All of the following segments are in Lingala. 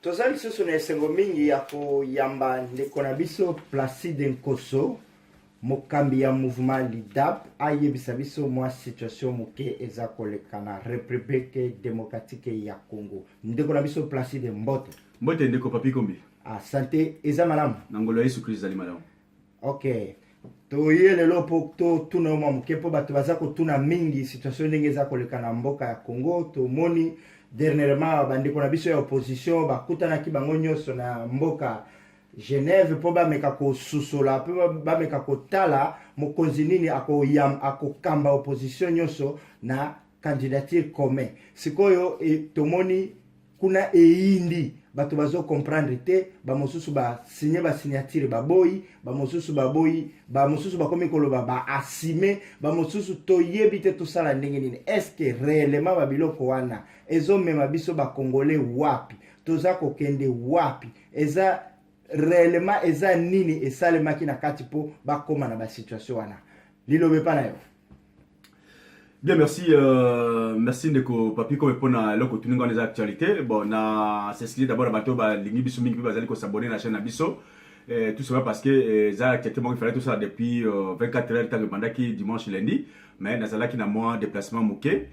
tozali lisusu na esengo mingi ya koyamba ndeko na biso Placide Nkoso, mokambi ya mouvement LIDAP, ayebisa biso mwa situation moke eza koleka na République démocratique ya Congo. Ndeko na biso Placide, mbote. Mbote ndeko papi kombi. Asante, eza malamu. Nangolo ya Yesu Christ ali malamu. Ok. Toye lelo po to tuna mwa moke po bato baza kotuna mingi situation ndenge eza koleka na mboka ya Congo. Tomoni dernièrement bandeko na biso ya opposition bakutanaki bango nyonso na mboka Genève po bameka kosusola po bameka kotala mokonzi nini akokamba opposition nyonso na candidature commun. Sikoyo tomoni kuna eindi bato bazo comprendre te, ba mosusu ba signer ba signature baboyi, ba mosusu baboyi, ba mosusu bakomi koloba ba asime, ba mosusu toyebi te tosala ndenge nini. Est-ce que réellement ba biloko wana ezomema biso ba congolais wapi? Toza kokende wapi? Eza réellement eza nini esalemaki na kati po bakoma na ba situation wana? Lilobe pa na yo. Bien, merci. Merci Ndeko Papi comme pour na loko tuninga les actualités. Bon, na c'est d'abord bateau ba lingi biso mingi bazali ko s'abonner na chaîne Abisso. Tout ça parce que ça actuellement il fallait tout ça depuis 24 heures tant que bandaki dimanche lundi, mais na zalaki na moi déplacement moké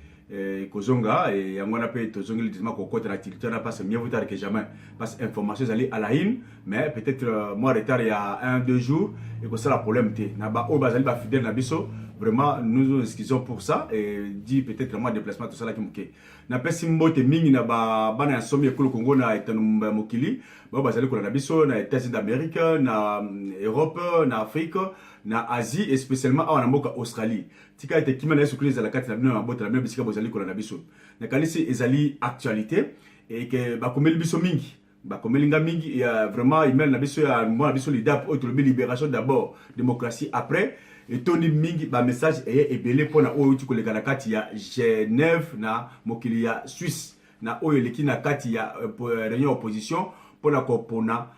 kozonga et yangona pe tozongi le dimanche ko côté la territoire na passe mieux tard que jamais parce information zali à la une, mais peut-être moi retard il y a 1-2 jours et que ça la problème té na ba o bazali ba fidèle na biso. Vraiment, nous nous excusons pour ça et dit peut-être moi déplacement tout ça là qui mouké. Na pesi mbote mingi na ba bana ya somi ekolo Congo na etanumba mokili. Ba bazali ko na biso na États-Unis d'Amérique, na Europe, na Afrique, na Asie et spécialement à mboka Australie. Tika ete kimana yesu Christ la carte na bino na bote la même bisika bazali ko na biso. Na kanisi ezali actualité et que ba komeli biso mingi. Ba komeli nga mingi et vraiment email na biso ya moi na biso LIDAP autre libération d'abord, démocratie après. Et Tony Mingi, ba message est belé pour na oyo tiko leka na kati ya Genève na mokili ya Suisse na oyo leki na kati ya réunion opposition pour na kopona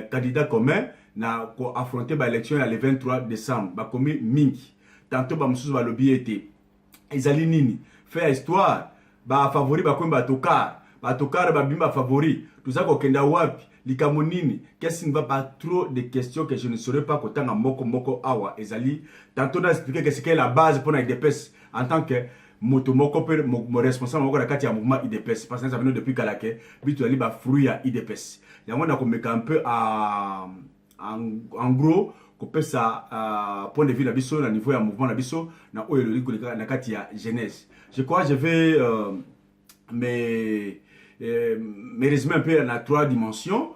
candidat commun na ko affronter ba élection le 23 décembre ba komi mingi tantôt ba mususu ba lobby été ezali nini faire histoire ba favori ba komi ba tokar ba bimba favori tout ça ko kenda wapi likamonini, qu'est-ce qui ne va pas trop de questions que je ne saurais pas qu'autant à moko awa ezali tantôt dans expliquer que c'est quelle la base pour la IDPS en tant que moto moko mon responsable moko la kati ya mouvement IDPS parce que ça vient depuis Kalake bitu ali ba fruit ya IDPS yango na komeka un peu en gros ko pesa point de vue la biso na niveau ya mouvement la biso na oyo le na kati ya jeunesse. Je crois je vais mais résumer un peu dans 3 dimensions.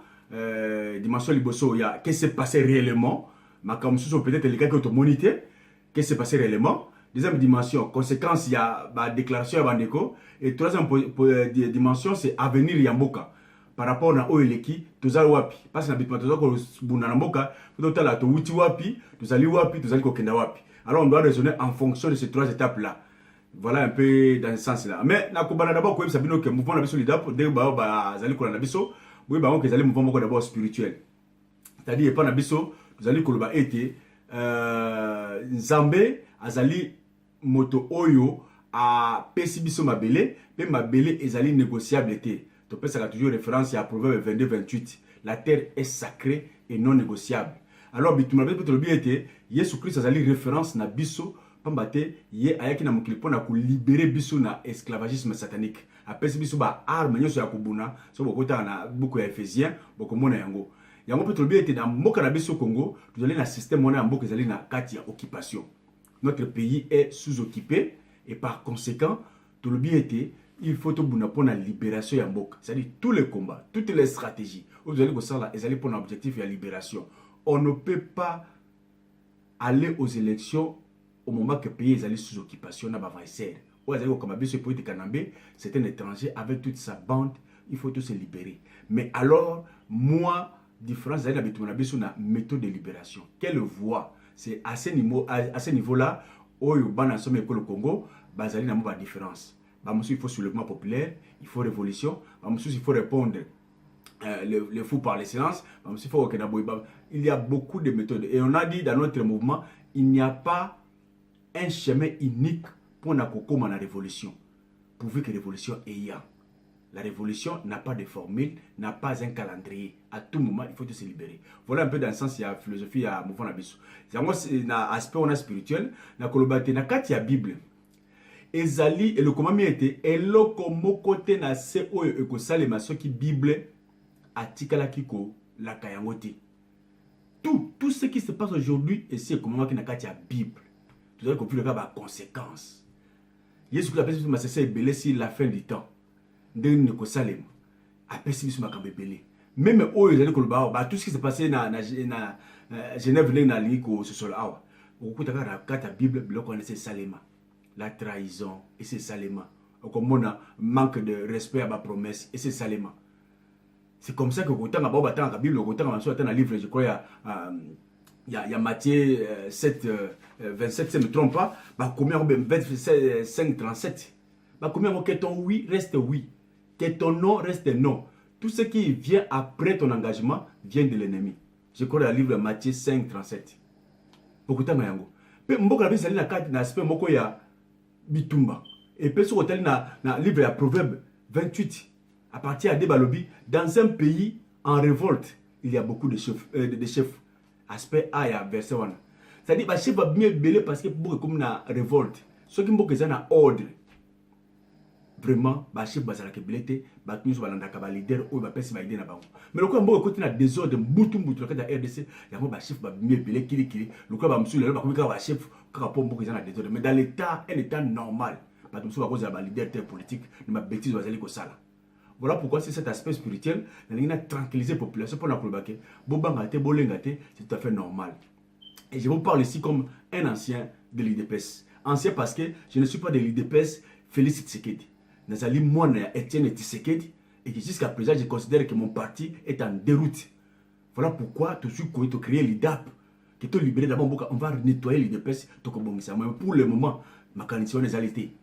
Dimension liboso, il y a qu'est-ce qui s'est passé réellement. Ma comme peut-être les cas que tu moniteur, qu'est-ce qui s'est passé réellement. Deuxième dimension, conséquence, il y a la déclaration à Bandeko. Et troisième dimension, c'est avenir Yamboka. Par rapport à Oeleki, tous allons wapi. Parce que n'habite pas tous allons Bunanamoka, tout à l'heure, tu wapi, tous allons wapi, tous allons kokenda wapi. Alors on doit raisonner en fonction de ces 3 étapes-là. Voilà un peu dans ce sens-là. Mais na kubana d'abord ko sabino que mouvement na biso LIDAP de ba zali ko na biso, oui ba on que zali mouvement ko d'abord spirituel. C'est-à-dire pas na biso, vous allez ko ba été Nzambe azali moto oyo a pesi biso mabele, pe mabele ezali négociable été. To pesa ka toujours référence à Proverbe 22-28. La terre est sacrée et non négociable. Alors bituma be to bi été Yesu Christ azali référence na biso pambate ye ayaki na mokili pona ko libérer biso na esclavagisme satanique apesi biso ba arme nyoso ya kubuna so bokota na buku ya Ephésiens bokomona yango peut bien été dans mboka na biso Congo tout allez na système mona mboka ezali na kati ya occupation. Notre pays est sous-occupé et par conséquent tout le bien été il faut to buna pona libération ya mboka, c'est-à-dire tous les combats, toutes les stratégies vous allez ko sala ezali pona objectif ya libération. On ne peut pas aller aux élections au moment que le pays est allé sous occupation, c'est un étranger avec toute sa bande, il faut tout se libérer. Mais alors, moi, différence, c'est la méthode de libération. Quelle voie? C'est à ce niveau-là, où il y a le Congo, il y a une différence. Il faut soulèvement populaire, il faut révolution, il faut répondre le fou par l'excellence, il y a beaucoup de méthodes. Et on a dit dans notre mouvement, il n'y a pas un chemin unique pour la révolution. Pourvu que la révolution ait. La révolution n'a pas de formule, n'a pas un calendrier. À tout moment, il faut se libérer. Voilà un peu dans le sens, il y a philosophie, il y a mouvement d'abysso. C'est un aspect on a spirituel, na kolobate na kati ya Bible. Ezali et le commandement était eloko moko te na se oyo ekosalema soki Bible atikala kiko la kayangote. Tout ce qui se passe aujourd'hui et c'est comment qui na kati ya Bible. Vous avez compris le cas ba conséquences. Yesu la personne m'a cessé belé si la fin du temps. Ndenge ne ko salema. Apesi biso makambe belé. Même oyo ezali koloba ba tout ce qui s'est passé na Genève na liko ce sol awa. Okutaka na kati ya Bible biloko na salema. La trahison et c'est salema. Comme on a manque de respect à ma promesse et c'est salema. C'est comme ça que quand on a la Bible, quand on a un livre, je crois, il y a Matthieu 7, 27, si je ne me trompe pas, combien 25, 37. Combien que ton oui reste oui, que ton non reste non. Tout ce qui vient après ton engagement vient de l'ennemi. Je crois dans le livre de Matthieu 5, 37. Beaucoup de temps, il y a beaucoup de aspect moko ya bitumba. Et puis, sur le livre de Proverbe 28, à partir de Balobi, dans un pays en révolte, il y a beaucoup de chefs. Aspect A, il y a verset 1. C'est-à-dire que les chefs vont bien belé parce que beaucoup comme une révolte. Ceux qui ont un ordre, vraiment, les chefs vont se belé, les chefs vont être leader ou les chefs vont aider. Mais le cas où il y a des désordres, beaucoup de RDC, les chefs vont bien belé, le cas où il y a des chefs mais dans l'état, un état normal, parce que nous sommes leader politique, nous avons bêtise dans les ça. Voilà pourquoi c'est cet aspect spirituel, nous avons tranquillisé la population pour la colbaquer. C'est tout à fait normal. Et je vous parle ici comme un ancien de l'IDPS. Ancien parce que je ne suis pas de l'IDPS Félix Tshisekedi. Nazali moi Etienne Tshisekedi et que jusqu'à présent je considère que mon parti est en déroute. Voilà pourquoi tout de suite quand tu crées l'IDAP, que tu libérer d'abord, on va nettoyer l'IDPS. Mais pour le moment, ma condition est alité.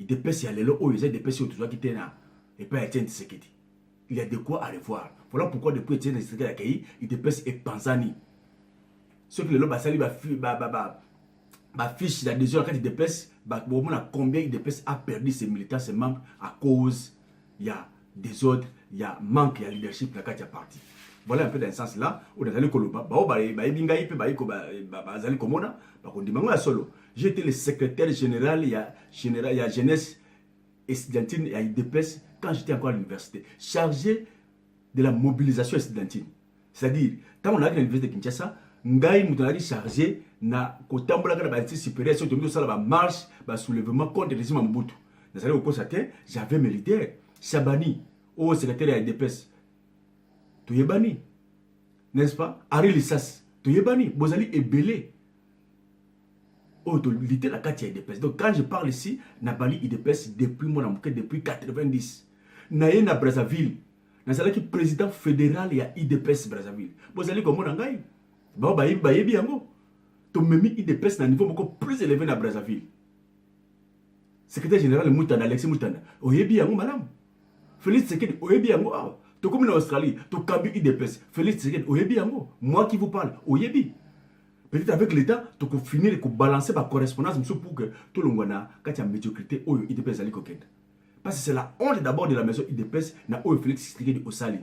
l'IDPS, il y a les lots, les IDPS, qui étaient là. Et pas Etienne Tshisekedi. Il y a de quoi à revoir. Voilà pourquoi depuis Etienne Tshisekedi a accueilli, l'IDPS est Panzani. Ceux qui le lot, ça lui va fiche d'adhésion à l'IDPS, on a combien l'IDPS a perdu ses militants, ses membres à cause, il y a des ordres, il y a manque, il y a leadership, la carte parti. Voilà un peu dans ce sens-là, où dans les Koloba, j'étais le secrétaire général, il y a jeunesse estudiantine et à l'IDPS quand j'étais encore à l'université, chargé de la mobilisation estudiantine. C'est-à-dire, quand on a à l'université de Kinshasa, Ngaï nous chargé na kotambola kana ba supérieur sur tout ça la marche ba soulèvement contre le régime Mobutu. Dans le constaté, j'avais mes leaders, Chabani, au secrétaire à l'IDPS. Touyebani, n'est-ce pas? Ari Lissas, Touyebani, Bozali est belé. Oh, l'idée la carte IDPS. Donc quand je parle ici, Nabali IDPS depuis mon amouké depuis 90. Naye na Brazzaville, Nazala qui président fédéral ya IDPS Brazzaville. Bozali comme mon angai. Ba yebi yango. To memi IDPS na niveau beaucoup plus élevé na Brazzaville. Secrétaire général Moutanda, Alexis Moutanda. Oyebi yango madame. Félix Tshisekedi, oyebi yango. To comme en Australie, to kambi IDPS. Félix Tshisekedi, oyebi yango. Moi qui vous parle, oyebi. Peut-être avec l'État, tu peux finir et balancer par correspondance pour que tout le monde ait une médiocrité au IDPS à l'Ikokenda. Parce que c'est la honte d'abord de la maison IDPS na au Félix Tshisekedi au Sali.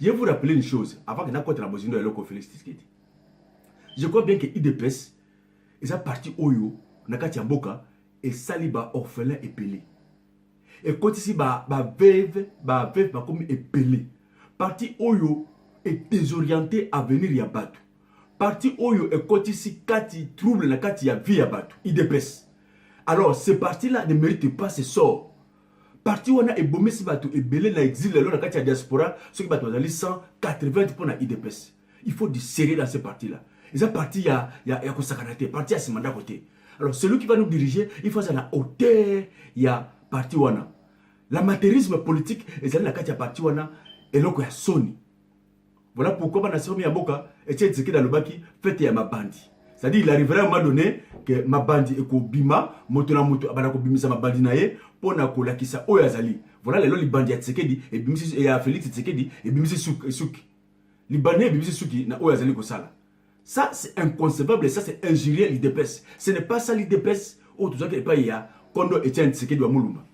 Je vais vous rappeler une chose avant que nous ayons besoin de l'Oko Félix Tshisekedi. Je crois bien que IDPS est un parti Oyo, Nakati Mboka, et Sali ba orphelin et pelé. Et quand ici, ba veuve, comme est pelé. Parti Oyo est désorienté à venir Yabatu. Parti Oyo est quand ici, Kati trouble na Kati ya vie Yabatu. IDPS. Alors, ce parti-là ne mérite pas ce sort. Parti où on a ébomé si Batu et belé na exil, là, na Kati ya diaspora, ceux qui Batu ont 180 pour la IDPS. Il faut du sérieux dans ce parti-là. Et ça, parti, il y a Kosakanate, parti à ce mandat côté. Alors, celui qui va nous diriger, il faut ça la hauteur, il y a parti wana. L'amateurisme politique, et ça, la Kati ya parti wana, et là, il y a Sony. Voilà pourquoi Banassomi Yaboka, Etienne Tshisekedi dans le baki, fait ya ma bandi. C'est-à-dire, il arriverait à un moment donné que ma bandi est bima, moto na moto, abanako bimisa ma bandi nae, pour na kola kisa oyazali. Voilà les loli bandi ya Tshisekedi, et bimisi ya Félix Tshisekedi, et bimisi Souki. Les bandi et bimisi Souki na oyazali kosala. Ça, c'est inconcevable et ça, c'est injurier l'IDPS. Ce n'est pas ça l'IDPS, ou tout ça qui n'est pas, il y a Kondo Etienne Tshisekedi wa Mulumba.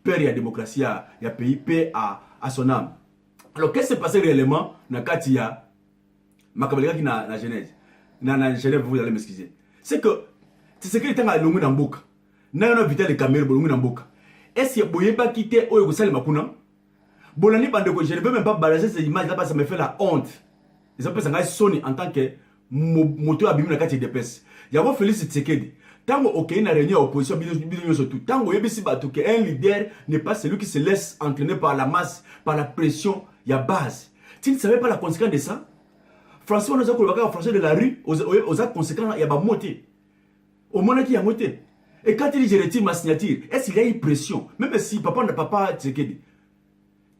père la démocratie ya pays paix à son âme. Alors qu'est-ce qui s'est passé réellement na Katia Makabalika qui na Genèse na Genève, vous allez m'excuser. C'est que c'est que tanga longu na mboka na yo vital de caméra longu na mboka. Est-ce que boye pas quitter oyo ko sali makuna bolani bande ko je ne veux même pas balancer ces images là parce que ça me fait la honte. Ils appellent ça Sony en tant que moto abimi na Katia DPS. Yabo Félix Tshisekedi tango ok na réunion opposition bidon surtout tango yebisi bato que un leader n'est pas celui qui se laisse entraîner par la masse, par la pression, il y a base. Tu ne savais pas la conséquence de ça? François nous a colloqué en français de la rue aux conséquences il y a pas moté. Au moins qui a moté. Et quand il dit je retire ma signature, est-ce qu'il y a une pression? Même si papa Tshisekedi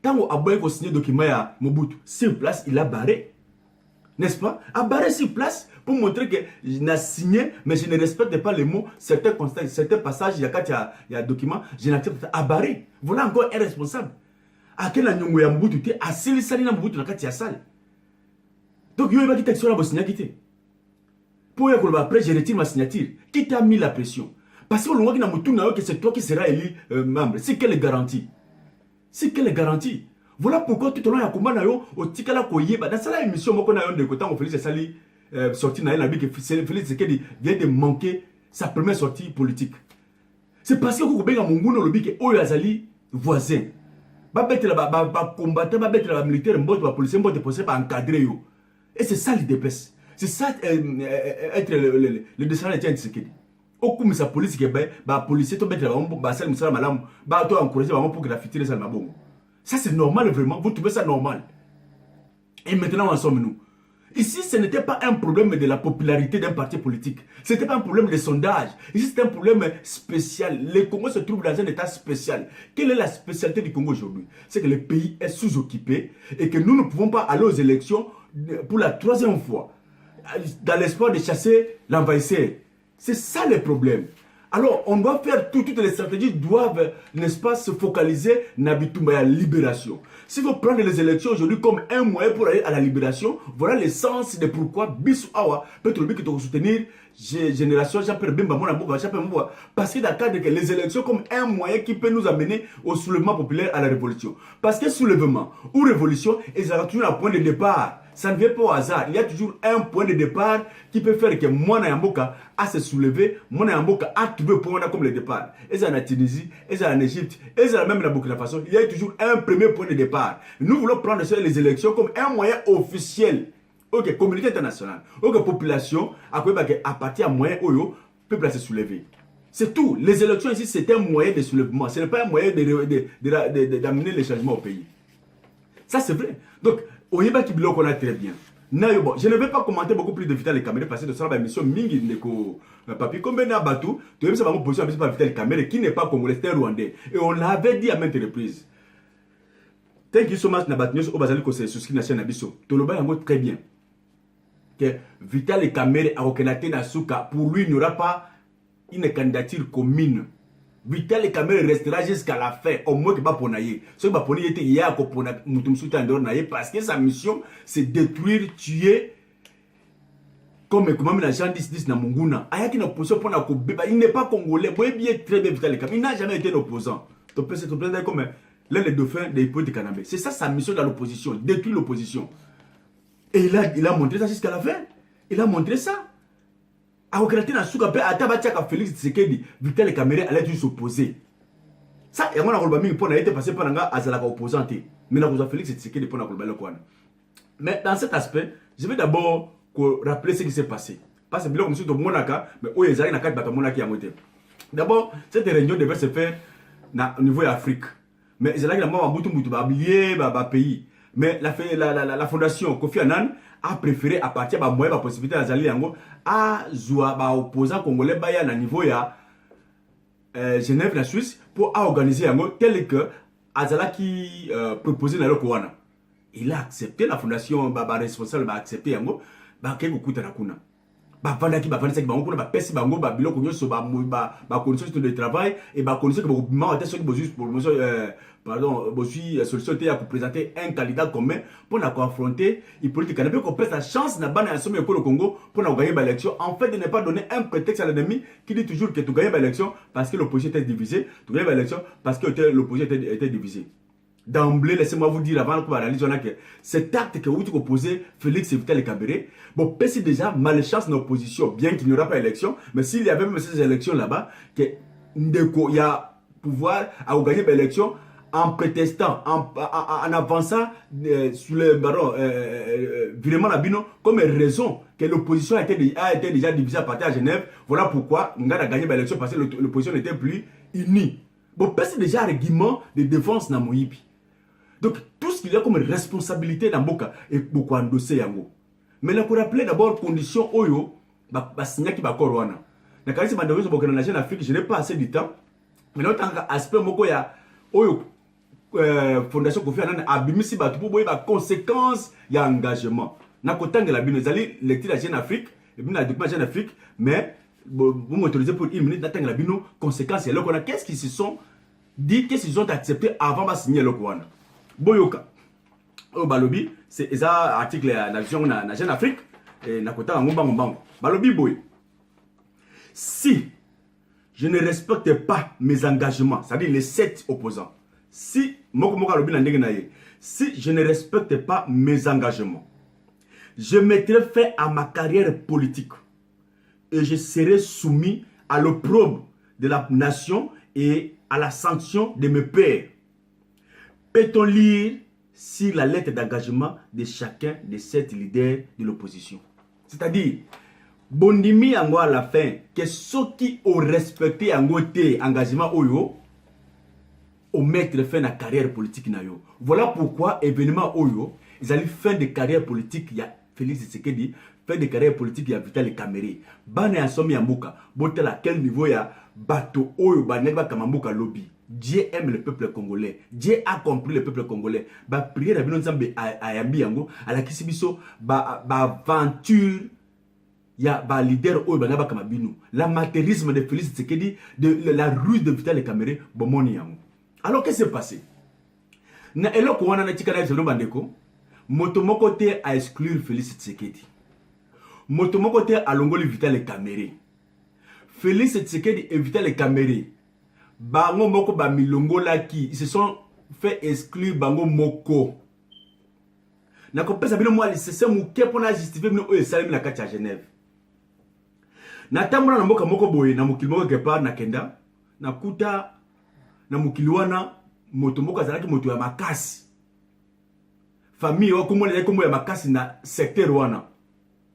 tango aboye ko signer document ya Mobutu, sur place il a barré. N'est-ce pas? A barré sur place pour montrer que je n'ai signé, mais je ne respecte pas les mots, certains passages, il y a un document, je n'accepte pas. A barré. Voilà encore un responsable. À quel annonce ya Mobutu te a sali sali na Mobutu na kati ya salle. Donc yo qui texte la signature qui pour y après je retire ma signature. Qui t'a mis la pression? Parce que le moment qui n'a Mobutu na que c'est toi qui seras élu membre. C'est quelle garantie? C'est quelle garantie? Voilà pourquoi tout au long de la combat, au Tikala Koyeba, dans cette émission, moi, on a de côté, on Félix Sali sorti dans la vie que Félix Tshisekedi vient de manquer sa première sortie politique. C'est parce que vous avez un monde lobby que Oyo Azali voisin. Ba bête la combattant, ba bête la militaire, mbot ba policier, mbot de policier, ba encadrer yo. Et c'est ça l'idée. C'est ça être le descendant de Tshisekedi. Au coup, sa police qui est ba policier, to bête la ba sal musala malam, ba to encourager ba pour que la future sal mabongo. Ça c'est normal vraiment, vous trouvez ça normal? Et maintenant, en sommes-nous? Ici, ce n'était pas un problème de la popularité d'un parti politique. Ce n'était pas un problème de sondage. Ici, c'est un problème spécial. Le Congo se trouve dans un état spécial. Quelle est la spécialité du Congo aujourd'hui? C'est que le pays est sous-occupé et que nous ne pouvons pas aller aux élections pour la troisième fois dans l'espoir de chasser l'envahisseur. C'est ça le problème. Alors, on doit faire toutes les stratégies doivent, n'est-ce pas, se focaliser dans la libération. S'il faut prendre les élections aujourd'hui comme un moyen pour aller à la libération, voilà le sens de pourquoi Bissou Awa peut soutenir génération Jean-Pierre Bemba, parce que dans le cadre que les élections comme un moyen qui peut nous amener au soulèvement populaire à la révolution. Parce que soulèvement ou révolution, ils ont toujours un point de départ. Ça ne vient pas au hasard. Il y a toujours un point de départ qui peut faire que moi, Yamboka a se soulevé, moi, Yamboka a trouvé un point comme le départ. Et ça en Tunisie, et ça en Égypte, et ça même dans Burkina Faso. Il y a toujours un premier point de départ. Nous voulons prendre les élections comme un moyen officiel. Ok, communauté internationale. Ok, population, à partir d'un moyen où le peuple se soulever. C'est tout. Les élections ici, c'est un moyen de soulèvement. Ce n'est pas un moyen d'amener les changements au pays. Ça, c'est vrai. Donc, Oyeba qui bloque, on a très bien. Bon, je ne vais pas commenter beaucoup plus de Vital Kamerhe parce que de ça, mission Mingi Neko Papi, comme Ben Abatou, tu as vu ça, ma position par Vital Kamerhe qui n'est pas congolais, c'est un Rwandais. Et on l'avait dit à maintes reprises. Thank you so much, Nabatnios, au Bazali, que c'est souscrit à la chaîne Abisso. Toloba yango très bien. Que Vital Kamerhe a reconnaître Nasuka, pour lui, il n'y aura pas une candidature commune. Vital Kamerhe restera jusqu'à la fin, au moins que pas pour naïe. Ce que pour naïe, il y a pour naïe parce que sa mission, c'est détruire, tuer, comme la gens disent dans Munguna. Il n'est pas congolais, bien très bien Vital Kamerhe. Il n'a jamais été un opposant. C'est comme l'un des dauphins des poètes de Kanabé. C'est ça sa mission dans l'opposition, détruire l'opposition. Et il a montré ça jusqu'à la fin. Il a montré ça. A regretté na souka pe atabatiaka Félix Tshisekedi Vital Kamerhe allait toujours s'opposer. Ça et moi na kolba mingi pona été passé par nga azalaka opposante. Mais na Félix Tshisekedi pona kolba lekwana. Mais dans cet aspect, je vais d'abord rappeler ce qui s'est passé. Parce que biloko monsieur to monaka mais oyo ezali na kati bato monaki yango te. D'abord, cette réunion devait se faire au niveau de l'Afrique. Mais ezalaki na mwa mutu ba lié ba pays. Mais la fondation Kofi Annan a préféré à partir de la possibilité d'Azali Yango à jouer opposant congolais baya na niveau ya Genève la Suisse pour organiser Yango tel que Azala qui proposait na Lokowana. Il a accepté, la fondation responsable a accepté Yango ba keko kuta na kuna. bavandaki bavandisaki bango kuna bapesi bango babiloko nyonso bacondition de travail et bacondition que bokobima te soki bozwi promotion pardon bozwi solution te ya koprésenter un candidat commun mpona koaffronter Hippolyte Kane mpe kopesa chance na bana ya somo ekolo Congo mpona kogagner baélection en fait de ne pas donner un prétexte à l'ennemi qui dit toujours que togagner baélection parce que l'opposition était divisée, togagner baélection parce que l'opposition était divisée. D'emblée, laissez-moi vous dire avant qu'on analyse que cet acte que vous opposez Félix Vital Kamerhe, bon, c'est déjà malchance dans l'opposition, bien qu'il n'y aura pas d'élection, mais s'il y avait même ces élections là-bas, il y a pouvoir à gagner l'élection en prétestant, en avançant sur le baron, vraiment la bino, comme raison que l'opposition a été déjà divisée à partir de Genève. Voilà pourquoi on a gagné l'élection parce que l'opposition n'était plus unie. Bon, c'est déjà un argument de défense dans Moïbi. Donc, tout ce qu'il y a comme responsabilité dans Boka est beaucoup endossé yango. Mais là, pour rappeler d'abord conditions oyo, signer qui va corona. Na kalisi bandozo boka na Jeune Afrique, je n'ai pas assez de temps. Mais là, tant aspect moko ya oyo fondation Kofi Annan abimisi batu pour boye ba conséquences ya engagement. Na kotangela bino zali lecture la Jeune Afrique, et bien la document Jeune Afrique, mais vous m'autorisez pour 1 minute d'attendre la bino conséquences ya lokona. Qu'est-ce qu'ils se sont dit, qu'est-ce qu'ils ont accepté avant de signer lokona. Boyoka au balobi c'est ça article na vision na Jeune Afrique et na kota ngombango balobi boy si je ne respecte pas mes engagements, c'est-à-dire les 7 opposants, si je ne respecte pas mes engagements, je mettrai fin à ma carrière politique et je serai soumis à l'opprobre de la nation et à la sanction de mes pairs. Peut-on lire sur la lettre d'engagement de chacun de 7 leaders de l'opposition? C'est-à-dire, Bondimi yango à la fin, que ceux qui ont respecté engagement oyo, au mettre fin à la carrière politique na yo. Voilà pourquoi événement oyo, ils allaient fin de carrière politique, il y a Félix Tshisekedi, fin de carrière politique, il y a Vital Kamerhe. Bane ya somi ya mboka, botel à quel niveau il y a bateau oyo, baneba kamamboka lobby. Dieu aime le peuple congolais. Dieu a compris le peuple congolais. Ba prière bino nzambe ayambi yango ala kisibiso ba aventure ya ba leader oyo bana ba kamabino. L'amateurisme de Félix Tshisekedi, de la ruse de Vital Kamerhe bomoni yango. Alors qu'est-ce qui s'est passé? Na eloko wana na tika na zelo bandeko, moto moko te a exclure Félix Tshisekedi. Moto moko te a longoli Vital Kamerhe. Félix Tshisekedi et Vital Kamerhe bango moko ba milongola ki, ils se sont fait exclure bango moko. Na kopesa bino mwa lisese muke pona justifier bino oyo salimi na kati ya Genève. Na tamona na mboka moko boye na mokili moko kepa na kenda na kuta na mokili wana moto moko azalaki moto ya makasi. Famille wa komona ya kombo ya makasi na secteur wana.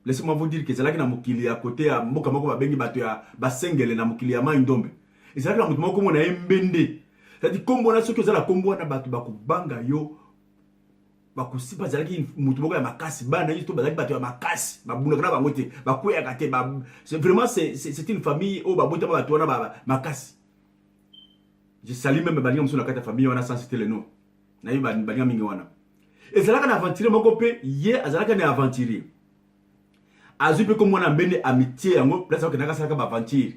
Laissez-moi vous dire que zalaki na mokili ya côté ya mboka moko ba bengi bato ya basengele na mokili ya Mai-Ndombe. Et c'est là que nous avons mbende. C'est-à-dire kombo na soki ozala kombo na bato bakubanga yo bakusipa zalaki mutu moko ya makasi bana yito bazaki bato ya makasi babuna kana bango te bakuya kate c'est vraiment c'est une famille au babota bato wana makasi. Je salue même bania muso na kata famille wana sans citer le nom. Na yi bania mingi wana. Et c'est là que na aventurier moko pe ye azalaka na aventurier. Azu pe kombo na mbende amitié yango place que naka saka ba aventure.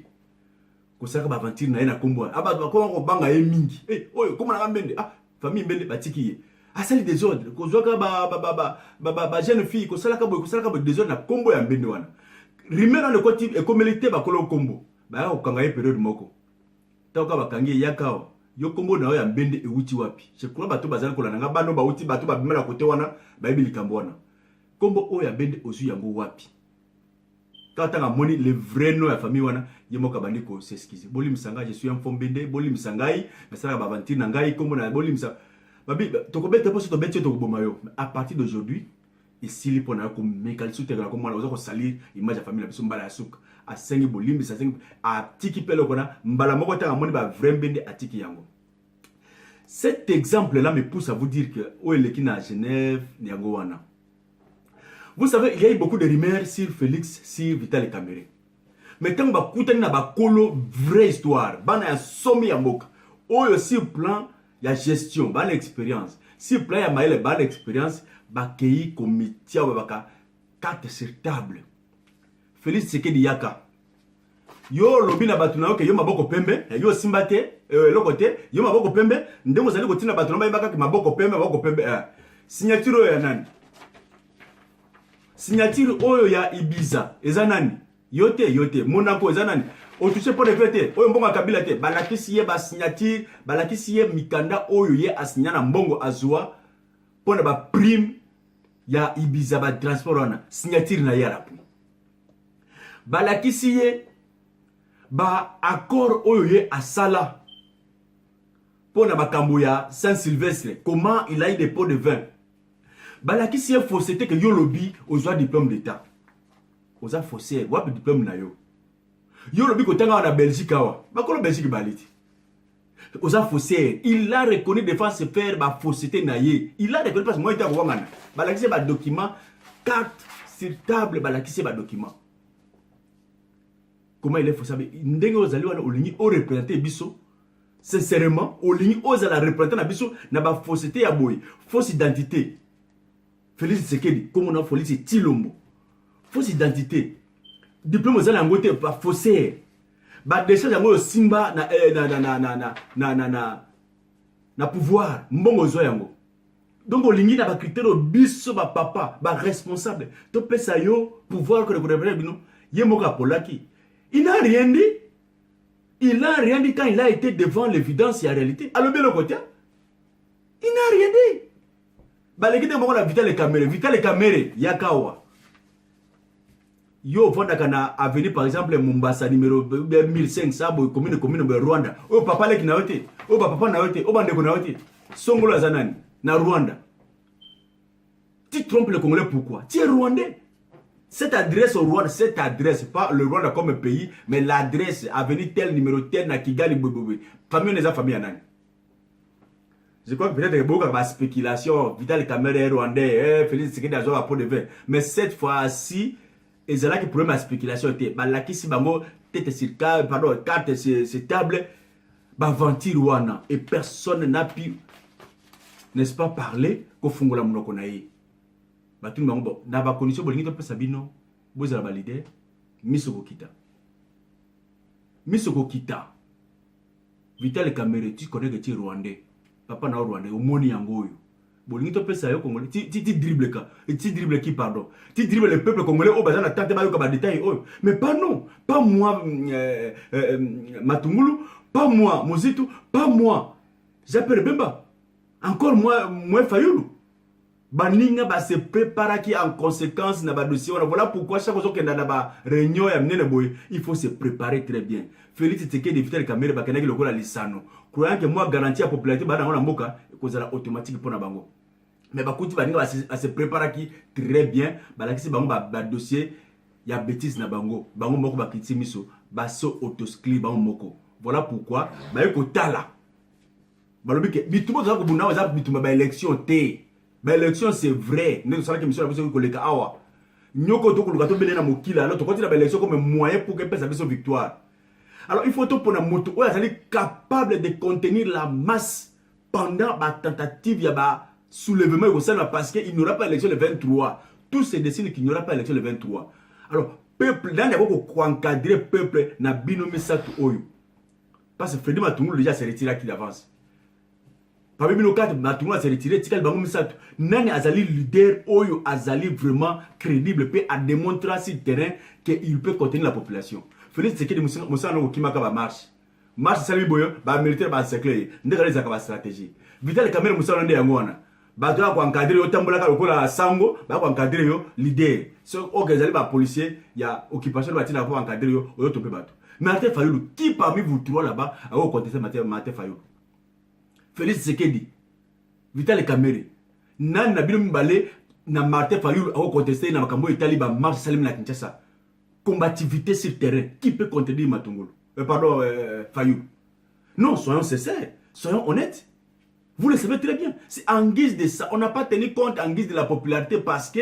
Kosaka ba aventure na ye na kombo aba bakoma ko banga ye mingi oyo koma na mbende famille mbende batiki ye asali désordre kozwaka ba jeune fille kosalaka boy désordre na kombo ya mbende wana rimena le côté e communauté ba kolo kombo ba okanga ye période moko taoka bakangi yakawa yo kombo na yo ya mbende e wuti wapi je crois bato bazali kolana nga bano ba wuti bato ba bimela côté wana ba yebili kambo wana kombo oyo ya mbende ozu yango wapi. Quand on a moni le vrai nom de la famille wana yemoka bandiko s'excuser boli misanga je suis un fombende boli misangai mais ça va aventure nangai comme na boli misa babi tokobete poso to beti to bomayo à partir d'aujourd'hui ici li pona ko mekal soutera ko mwana ozo ko salir image ya famille na biso mbala ya suka a sengi boli misa sengi a tiki pelo kona mbala moko ta moni ba vrai mbende a tiki yango. Cet exemple là me pousse à vous dire que o eleki na Genève ni yango wana. Vous savez, il y a eu beaucoup de rumeurs sur Félix, sur Vital Kamerhe. Mais quand on a une vraie histoire, on a un sommet à Moka. Ou sur le plan, il y a gestion, il y a l'expérience. Sur le plan, il y a l'expérience, il y a un comité, il y a 4 sur table. Félix Tshisekedi yaka. Yo lobi na batu na yo ke yo maboko pembe, yo simba te, loko te, yo maboko pembe, ndemo zali kotina batu na bayebaka ke maboko pembe. Signature oyo ya nani? Signature oyo ya Ibiza, eza nani? Yote, Monaco eza nani? Otouché pour le fait, oyo mbongo Kabila te, balakisi ye ba signature, balakisi ye mikanda oyo ye asigna na mbongo azwa pona ba prime ya Ibiza ba transport wana, signature na yarapu. Balakisi ye ba accord oyo ye asala pona bakambo ya Saint-Sylvestre, comment il a eu des pots de vin. Balakisi ye fausseté que yo lobi ozwa diplôme d'état. Oza faussé, wapi diplôme na yo. Yo lobi kotanga na Belgique awa. Bakolo Belgique baliti. Oza faussé, il a reconnu devant se faire ba fausseté na ye. Il a reconnu parce que moi ita ko ngana. Balakisi ba document carte sur table balakisi ba document. Comment il est faussé? Ndenge ozali wana olingi o représenter biso. Sincèrement, olingi ozala représenter na biso na ba fausseté ya boy, fausse identité. Félix Tshisekedi, comme on a Félix Tshilombo. Fausse identité. Diplôme ozala ngote ba faussé. Ba décharge yango simba na pouvoir, mbongo zo yango. Donc olingi na ba critère biso ba papa, ba responsable. To pesa yo pouvoir que le bino, ye moka polaki. Il n'a rien dit. Il n'a rien dit quand il a été devant l'évidence et la réalité. Alors, bien le côté, il n'a rien dit. Baleki de moko Vital Kamerhe, Yakawa. Yo, Fondaka na avenue par exemple, Mombasa, numéro 1500, commune Rwanda. Oh, papa leki na yote. Oh, papa na yote. Oh, bandeko na yote. Songolo Zanani, na Rwanda. Tu trompes le Congolais pourquoi? Tu es Rwandais. Cette adresse au Rwanda, cette adresse, pas le Rwanda comme pays, mais l'adresse, avenue tel, numéro tel, na Kigali, Bobobe. Famille, on est famille à Nani. Je crois que peut-être qu'il y a beaucoup de spéculation. Vital Kamerhe Rwandais, Félix Tshisekedi a joué à pot de vin. Mais cette fois-ci, il y a un problème de spéculation. La kisi bango, tête sur carte, pardon, carte sur table, bavanti Rwanda. Et personne n'a pu, n'est-ce pas, parler qu'au fond de la monokonaï. Batu bango na ba condition bolingi to pesa bino bozala ba leader misoko kita Vital Kamerhe tu connais que tu es rwandais papa na rwandais au moni yango yo bolingi to pesa yo congolais ti dribble ka ti dribble qui pardon ti dribble le peuple congolais au bazana tante ba yo ka ba détail oh mais pas non pas moi Matungulu pas moi Mozitu pas moi j'appelle Bemba encore moi Fayulu. Baninga ba se prépare qui en conséquence na ba dossier. Voilà pourquoi chaque fois qu'on a ba réunion ya mnene boy, il faut se préparer très bien. Félix Tshisekedi Vital Kamerhe ba kanaki lokola lisano. Croyant que moi garantir la popularité ba na mboka kozala automatique pour na bango. Mais ba kuti baninga ba se prépare qui très bien, ba lakisi bango ba dossier ya bêtise na bango. Bango moko ba kiti miso, ba so autoscli bango moko. Voilà pourquoi ba yeko tala. Ba lobi ke bitumo za ko buna za bituma ba élection té. Mais l'élection c'est vrai. Nous savons que monsieur la personne que awa. Nyoko to kuluka to belena mokila. Alors to continue l'élection comme moyen pour que pesa biso victoire. Alors il faut to pona moto o azali capable de contenir la masse pendant la tentative ya ba soulèvement au sein parce qu'il n'y aura pas élection le 23. Tout se dessine qu'il n'y aura pas élection le 23. Alors peuple dans les beaucoup encadrer peuple na binomi satu oyo. Parce que Freddy Matungulu déjà s'est retiré qui d'avance. Parmi nos quatre, Matungulu s'est retiré, Tikal Bango Misatu. Nani Azali leader, Oyo Azali vraiment crédible, peut à démontrer sur le terrain qu'il peut contenir la population. Félix Tshisekedi Moussa no Kimaka ba marche. Marche Sali Boyo, ba militaire ba secret, ndekale za ba stratégie. Vital Kamerhe Moussa ndé yangwana. Ba doit ko encadrer yo tambola ka lokola sango, ba ko encadrer yo leader. So o gazali ba policier, ya occupation ba tina ko encadrer yo topé bato. Martin Fayulu, qui parmi vous trois là-bas a contesté Martin Fayulu? Félix Tshisekedi, Vital Kamerhe, nan na bino mbale na Martin Fayulu a contesté na makambo Italie ba marche salim na Kinshasa. Combativité sur terrain, qui peut contredire Matungulu? Fayulu. Non, soyons sincères, soyons honnêtes. Vous le savez très bien. C'est en guise de ça. On n'a pas tenu compte en guise de la popularité parce que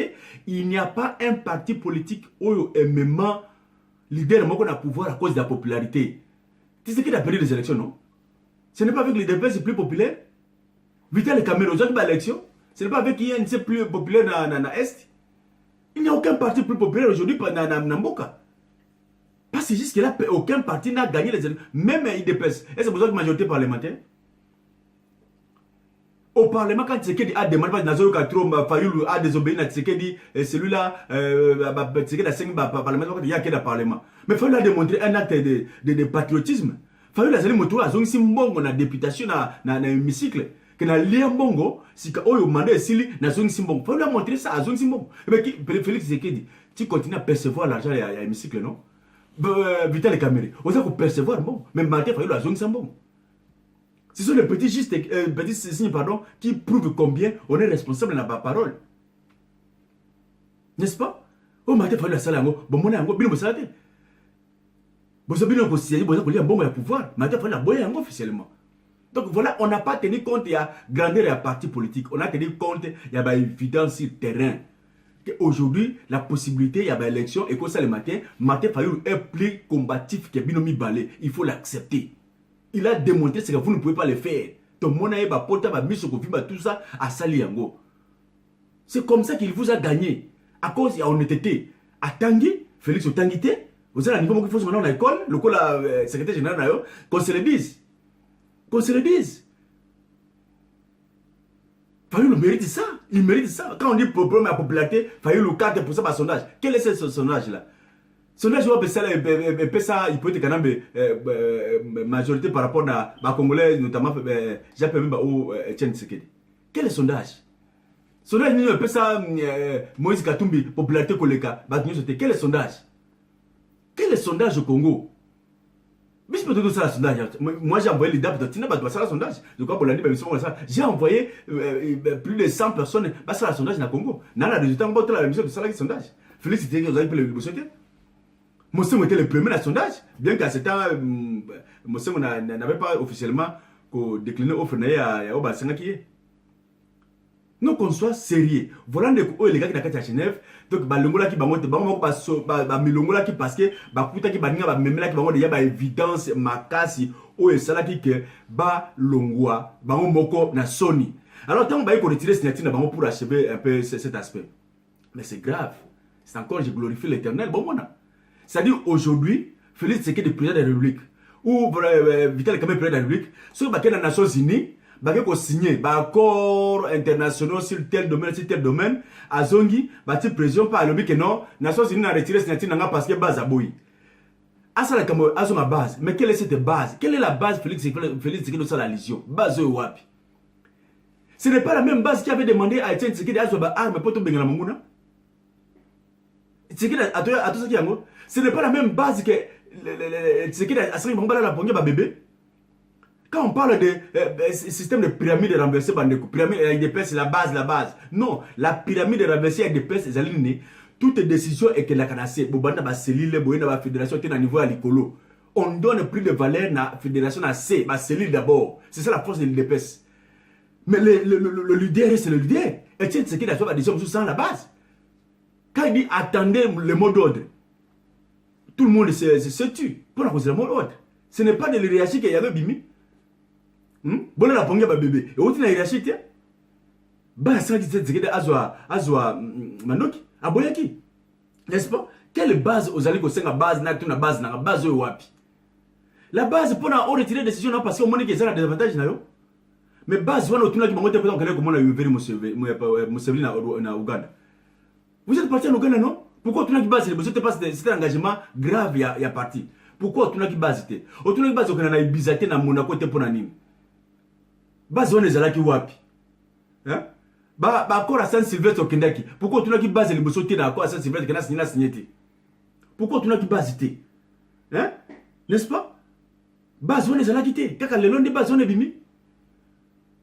il n'y a pas un parti politique où MMA leader qu'on a pouvoir à cause de la popularité. Tu sais qui a perdu les élections, non? Ce n'est pas avec les DPS plus populaires. Vital Kamerhe aux autres élections. Ce n'est pas avec INC plus populaire dans l'Est. Il n'y a aucun parti plus populaire aujourd'hui dans Mboka. Parce que jusque-là, aucun parti n'a gagné les élections. Même IDPS. Est-ce que vous avez une majorité parlementaire? Au Parlement, quand Tshisekedi a demandé, Nazoro Katrom, Fayoulou a désobéi à Tshisekedi, celui-là, Tshisekedi a 5 parlementaires, il y a qu'un Parlement. Mais Fayoulou a démontré un acte de patriotisme. Fayoulou a dit, moto a zongi simbongo na députation na hémicycle. Que na lien bongo, si ka oyo mandé sili na zongi simbongo. Fayoulou a montré ça à zongi simbongo. Mais Félix Tshisekedi, tu continues à percevoir l'argent à hémicycle, non? Vital Kamerhe. Vous avez percevoir, bon. Mais Martin Fayoulou a zongi simbongo. Ce sont les petits gestes, petits signes, pardon, qui prouvent combien on est responsable dans la parole. N'est-ce pas? Oh, Martin Fayoulou a salé en haut. Bon, mon ango, bien, vous savez. Vous avez bien aussi, vous avez un bon pouvoir. Martin Fayoulou a boyé en officiellement. Donc voilà, on n'a pas tenu compte, il y a grandeur et à parti politique. On a tenu compte, il y a une évidence sur le terrain. Aujourd'hui, la possibilité, il y a une élection, et comme ça le matin, Martin Fayoulou est plus combatif que Binomi Balé. Il faut l'accepter. Il a démontré ce que vous ne pouvez pas le faire. Ton monaï va porter ma mise au tout ça à Saliango. C'est comme ça qu'il vous a gagné. À cause de honnêteté. À Tanguy, Félix Otangité, vous avez un niveau qu'il faut se mettre dans l'école, le secrétaire général, qu'on se le dise. Qu'on se le dise. Fayoulou mérite ça. Il mérite ça. Quand on dit problème à la popularité, Fayoulou 4% par sondage. Quel est ce sondage-là? Sondage il peut être quand même majorité par rapport à la Congolais, notamment j'appelle même au Etienne Tshisekedi. Quel est le sondage? Sondage il peut ça Moïse Katumbi popularité koleka. Quel est le sondage? Quel est le sondage au Congo? Mais je peux te dire ça le sondage. Moi j'ai envoyé les dates de Tina ça le sondage. Je crois pour l'année j'ai envoyé plus de 100 personnes ça le sondage dans le Congo. Dans la résultat on va la mission de ça le sondage. Félix Tshisekedi vous avez pu le sauter. Moussem était le premier dans le sondage, bien qu'à ce temps, Moussem n'avait pas officiellement décliné l'offre à Obasanaki. Donc qu'on soit sérieux. Voilà les gars qui sont à Genève. Donc, Balongola qui Milongola qui parce que Bakuta qui Baninga Memela qui il y a évidence makasi ou et salaki que Balongwa Bango Moko na Sony. Alors tant qu'on retirer signature pour achever un peu cet aspect. Mais c'est grave. C'est encore je glorifie l'Éternel. Bon voilà. C'est-à-dire aujourd'hui, Félix Tshisekedi est le président de la République, ou Vital Kamerhe président de la République, ceux qui sont dans les Nations Unies, qui ont signé des accords internationaux sur tel domaine, à Zongi, ils ont pression par le but que non, les Nations Unies ont retiré ce signature parce que base à Boui. À ça, la base. Mais quelle est cette base? Quelle est la base Félix Tshisekedi de la légion? Base Wapi. Ce n'est pas la même base qui avait demandé à Etienne Tshisekedi à Zoba arme pour tout Bengala Mamuna. Tshisekedi a tout ça qui est en haut. Ce n'est pas la même base que Tshisekedi a la poignée bébé. Quand on parle de système de pyramide renversée, pyramide IDPS, c'est la base. Non, la pyramide renversée IDPS, c'est aligné. Toute décision est que la canacée, Bobanda va cellule, la fédération est à niveau à l'écolo. On donne plus de valeur à la fédération à C, à cellule d'abord. C'est ça la force de l'IDPS. Mais le leader, c'est le leader. Et tiens, c'est qu'il a fait la décision sans la base. Quand il dit attendez le mot d'ordre, tout le monde se tue pour la cause du mot d'ordre. Ce n'est pas de l'hiérarchie qu'il y avait Bimi. Bon, la pongue bébé. Et où est la hiérarchie? Bah, ça dit que Azwa Manoki, Aboyaki. N'est-ce pas? Quelle base aux alliés qui ont base, na base wapi? La base pour retirer des décisions parce qu'on monnaie qui a des avantages. Mais base, on a tout le monde qui a comment on a eu Museveni na Ouganda. Vous êtes parti en Ouganda, non? Pourquoi tu n'as pas base? C'est un engagement grave, il y a parti. Pourquoi tu n'as pas base? Tu n'as pas base, on a eu bizaté dans Monaco, tu n'as pas base, on est là qui wapi. Hein? Bah, encore à Saint-Sylvestre au Kendaki. Pourquoi tu n'as pas base, les bossotés dans à Saint-Sylvestre, qui n'a signé? Pourquoi tu n'as pas base? Hein? N'est-ce pas? Base, on est là qui t'es. Quand le long de base, on est bimi.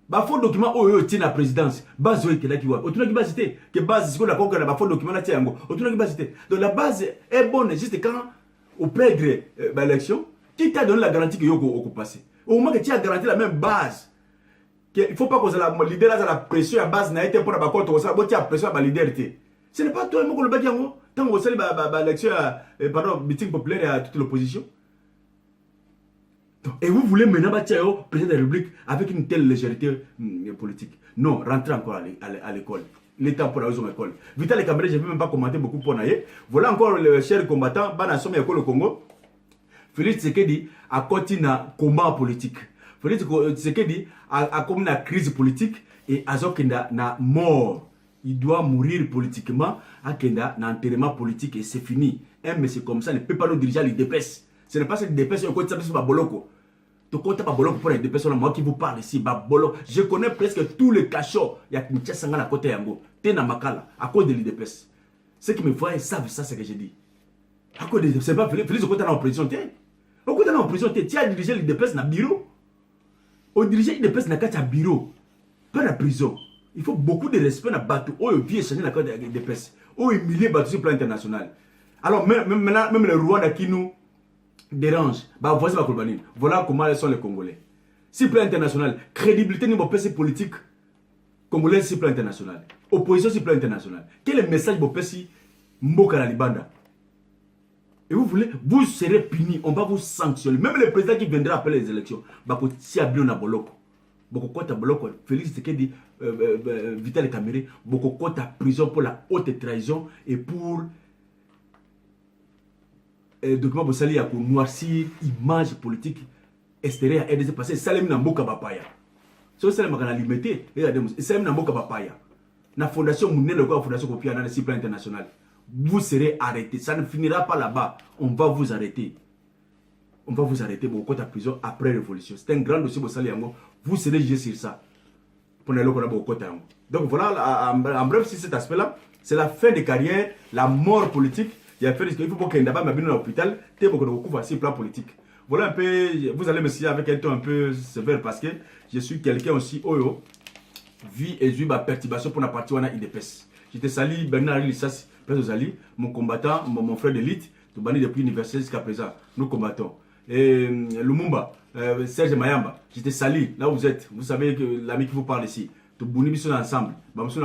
Bah, faux document, tient la présidence. Base, on est là qui wapi. Tu n'as pas base, que base, c'est qu'on a compris, bah, faux document, là, tiens, tu n'as pas base. Donc, la base est bonne, juste quand au perdre l'élection, qui t'a donné la garantie que vous passez. Au moment que tu as garanti la même base, il ne faut pas que le leader ait la pression à base n'a été pour la bacote, tu as pression à la leader. Ce n'est pas toi qui le bâti en haut. Tant que vous savez l'élection, pardon, meeting populaire à toute l'opposition. Et vous voulez maintenant bâtir le président de la République avec une telle légèreté politique? Non, rentrez encore à l'école. L'État pour la raison de l'école. Vital Kamerhe, je ne vais même pas commenter beaucoup pour naïe. Voilà encore le cher combattant, Bana Somme École au Congo. Félix Tshisekedi a continué un combat politique. Félix Tshisekedi a comme une crise politique et a na mort. Il doit mourir politiquement, à Kenda, un enterrement politique et c'est fini. Un monsieur comme ça ne peut pas nous diriger à l'IDPS. Ce n'est pas cette IDPS, on compte ça sur Baboloko. Tu comptes pas Baboloko pour les IDPS, moi qui vous parle ici, Baboloko. Je connais presque tous les cachots. Il y a Kinshasa à côté Yango. Tena Makala, à cause de l'IDPS. Ceux qui me voient savent ça, c'est ce que j'ai dit. À cause de c'est pas Félix, au côté en prison, au côté en prison, tu as dirigé l'IDPS dans le bureau. Au diriger l'IDPS dans le bureau, pas la prison. Il faut beaucoup de respect dans le bateau. Oh, il vient changer la code des presse. Oh, il milieu bateau sur le plan international. Alors, même le Rwanda qui nous dérange, bah, voici ma colbanine. Voilà comment sont les Congolais. Sur le plan international, crédibilité niveau politique congolais sur le plan international. Opposition sur le plan international. Quel est le message de Pessi Mboka na Libanda? Et vous voulez, vous serez punis, on va vous sanctionner. Même le président qui viendra après les élections, bah, si abli na boloko. Beaucoup de boloko, Félix Tshisekedi, Vital Kamerhe, beaucoup de prison pour la haute trahison et pour document Bossali pour noircir image politique extérieure et de passer Salem Namboka Bapaya. So Salem Makana limité, et Salem Namboka Bapaya. La fondation Mounel, la fondation Kopia dans le plan international. Vous serez arrêtés. Ça ne finira pas là-bas. On va vous arrêter. On va vous arrêter beaucoup de prison après la révolution. C'est un grand dossier Bossali Yango. Vous serez jugé sur ça. Pour les locaux beaucoup de temps. Donc voilà, en bref, si cet aspect-là, c'est la fin de carrière, la mort politique. Il y a fait il faut qu'il y ait d'abord à l'hôpital, tu es beaucoup de plan politique. Voilà un peu, vous allez me signer avec un ton un peu sévère parce que je suis quelqu'un aussi, Oyo, vie et vie, perturbation pour la partie où on a IDPS. J'étais sali, Bernard Lissas, mon combattant, mon frère d'élite, tout banni depuis l'université jusqu'à présent. Nous combattons. Et Lumumba, Serge Mayamba, j'étais sali, là où vous êtes. Vous savez que l'ami qui vous parle ici, tout bouni bisous ensemble. Donc je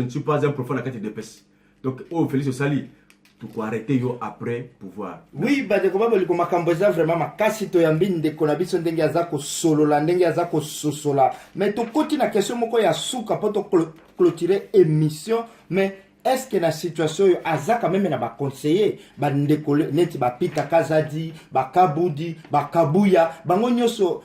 ne suis pas un profond à la IDPS. Donc, oh, Félix Sali, tu peux arrêter yo après pouvoir. Oui, bah de comment le makamboza vraiment makasi to yambini de konabiso ndenge azako solo la ndenge azako sosola. Mais to koti na question moko ya suka poto clôturer émission, mais est-ce que la situation aza quand même na ba conseiller ba ndeko neti ba Pita Kazadi, ba Kabudi, ba Kabuya, bango nyoso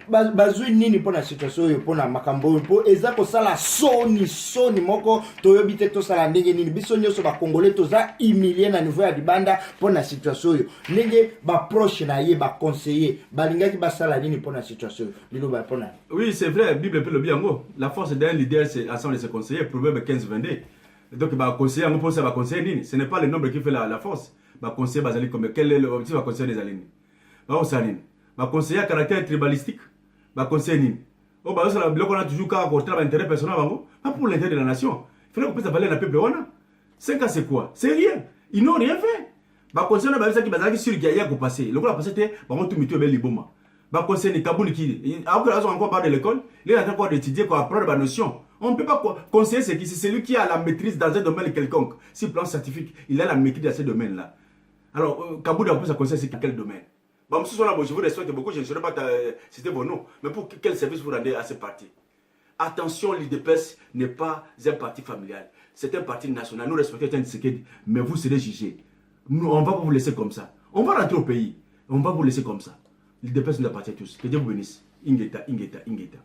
bazui nini pona situation yo pona makambo po ezako sala soni moko toyobi te to sala ndenge nini biso nyoso ba congolais toza humilié na niveau ya libanda pona situation yo ndenge ba proche na ye ba conseiller balingaki ba sala nini pona situation lilo ba pona. Oui, c'est vrai, Bible peut le bien ngo. La force d'un leader c'est ensemble de ses conseillers, Proverbe 15-22. Donc, conseiller, on peut conseiller, ce n'est pas le nombre qui fait la force. Conseiller, quel est l'objectif de conseiller des alignés? Conseiller à caractère tribalistique, conseiller. On a toujours qu'à apporter l'intérêt personnel, pas pour l'intérêt de la nation. Il faut qu'on puisse avaler la peuple. 5 ans, c'est quoi? C'est rien. Ils n'ont rien fait. Conseiller, on a dit qu'il y a passé. Le gars a passé, tout mis bel liboma. Conseiller, Kabouni qui. Après, ils ont encore parlé de l'école. Il est en train d'étudier, apprendre la notion. On ne peut pas conseiller c'est celui qui a la maîtrise dans un domaine quelconque. Si plan scientifique, il a la maîtrise dans ce domaine-là. Alors, Kabouni, on peut se conseiller c'est quel domaine? Je vous respecte beaucoup, je ne saurais pas citer vos noms. Mais pour quel service vous rendez à ce parti? Attention, l'IDPS n'est pas un parti familial. C'est un parti national. Nous respectons un Tshisekedi, mais vous serez jugés. Nous, on ne va pas vous laisser comme ça. On va rentrer au pays. On va vous laisser comme ça. L'IDPS nous appartient tous. Que Dieu vous bénisse. Ingeta, Ingeta, Ingeta.